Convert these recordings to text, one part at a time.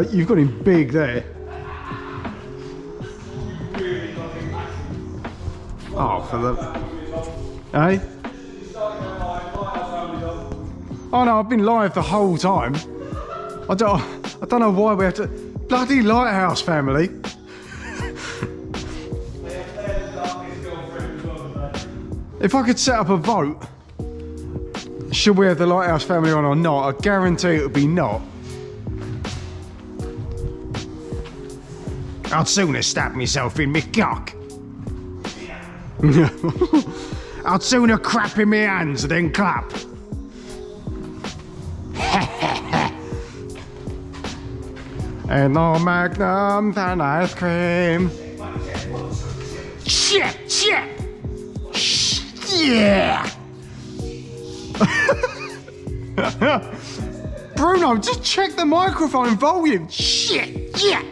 You've got him big there. Oh, for the... Eh? Oh no, I've been live the whole time. I don't know why we have to... Bloody Lighthouse family. If I could set up a vote, should we have the Lighthouse family on or not, I guarantee it would be not. I'd sooner stab myself in my cock. I'd sooner crap in my hands than clap. And no Magnum than ice cream. Shit, shit. Yeah. Bruno, just check the microphone volume. Shit, yeah.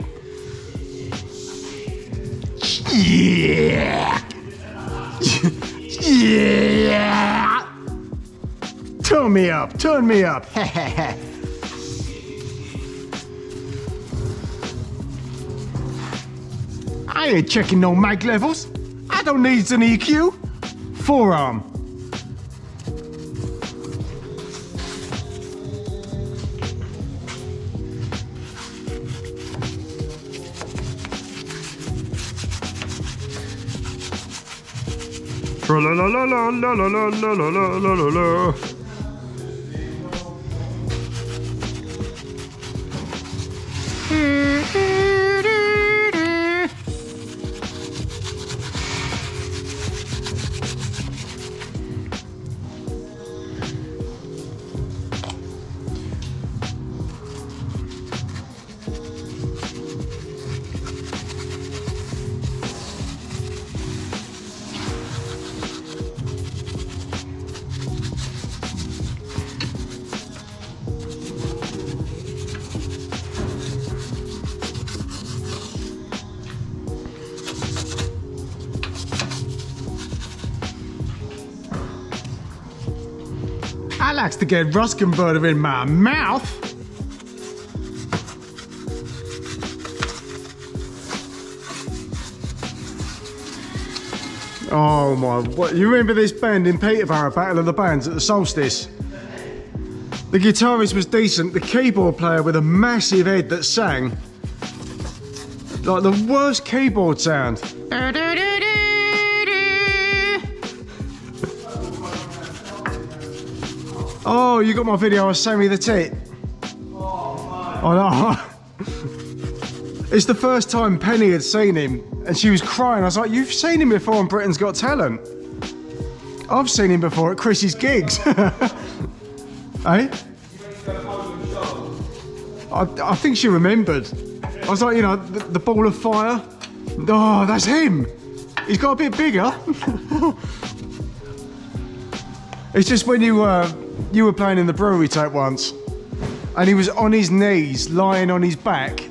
Yeah. Yeah. Turn me up, turn me up. I ain't checking no mag levels. I don't need an EQ. Forearm. La la la la la la la la la la la la. I likes to get Ruskin butter in my mouth. Oh my, what, you remember this band in Peterborough, Battle of the Bands at the solstice? The guitarist was decent, the keyboard player with a massive head that sang. Like the worst keyboard sound. Oh, you got my video of Sammy the Tit? Oh no. It's the first time Penny had seen him and she was crying. I was like, you've seen him before on Britain's Got Talent. I've seen him before at Chrissy's gigs. Eh? I think she remembered. I was like, you know, the ball of fire. Oh, that's him. He's got a bit bigger. It's just when you were playing in the brewery tape once, and he was on his knees, lying on his back. It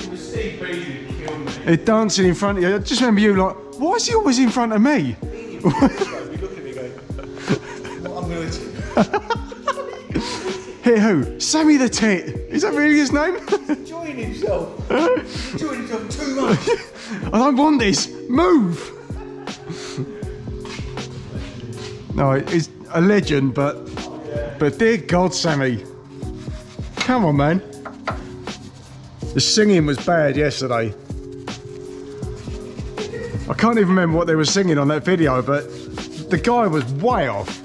was Steve Beasley that killed me. He's dancing in front of you. I just remember you like, why is he always in front of me? You look at me going, what I'm going to Hit who? Sammy the Tit. Is that really his name? He's enjoying himself. He's enjoying himself too much. I don't want this. Move. No, he's a legend, but dear God, Sammy. Come on, man. The singing was bad yesterday. I can't even remember what they were singing on that video, but the guy was way off.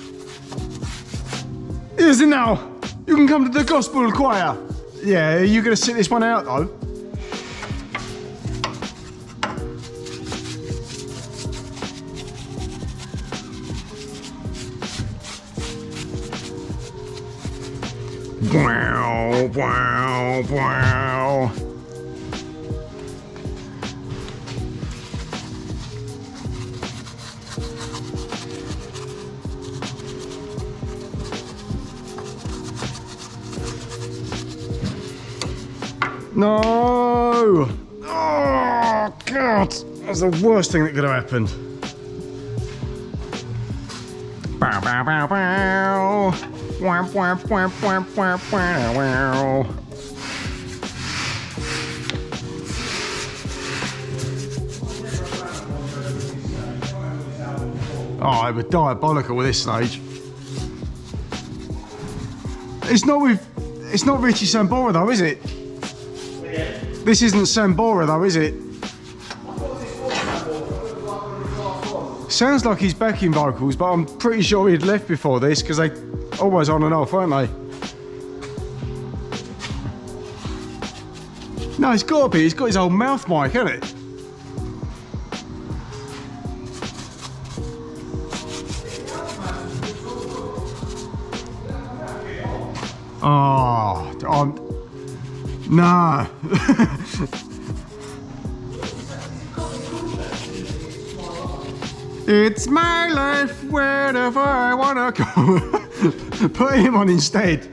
Here's it now. You can come to the gospel choir. Yeah, are you going to sit this one out, though? Wow, wow, wow. No! Oh, God! That's the worst thing that could have happened. Bow, bow, bow, bow. Wow, wow, wow, wow, wow, wow, wow. Oh, it would diabolical at this stage. It's not Richie Sambora though, is it? Yeah. This isn't Sambora though, is it? Sounds like he's backing vocals, but I'm pretty sure he'd left before this because they always on and off, weren't they? No, it's got to be. He's got his old mouth mic, hasn't it? Oh, no. It's my life, wherever I wanna go. Put him on instead.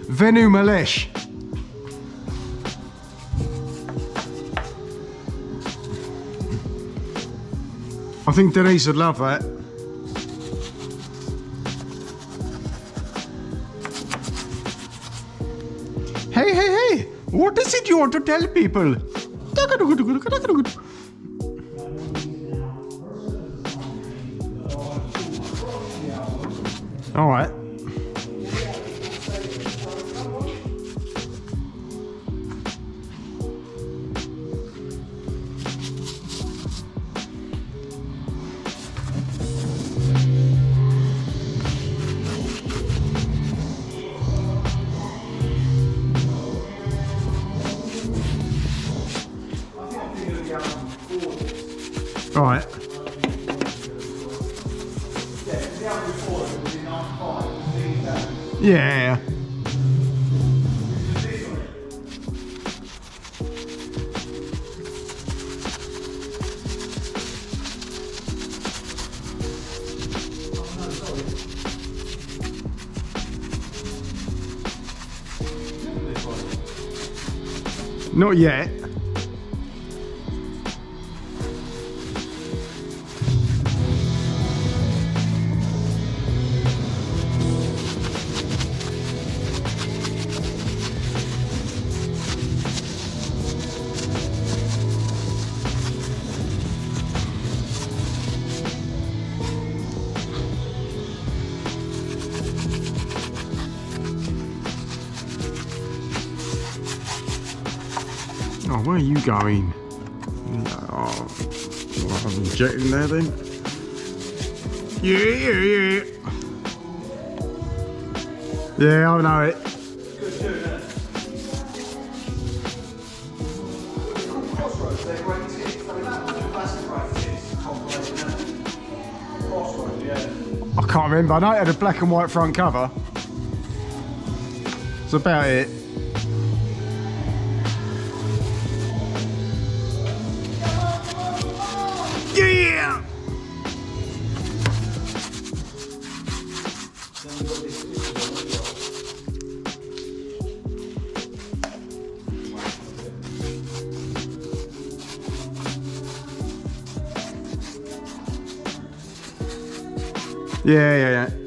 Venu Malesh. I think Denise would love that. Hey, hey, hey! What is it you want to tell people? All right. All right. Yeah. Not yet. Oh, where are you going? Oh, I'm injecting there then. Yeah. Yeah, I know it. I can't remember. I know it had a black and white front cover. That's about it. Yeah! Yeah.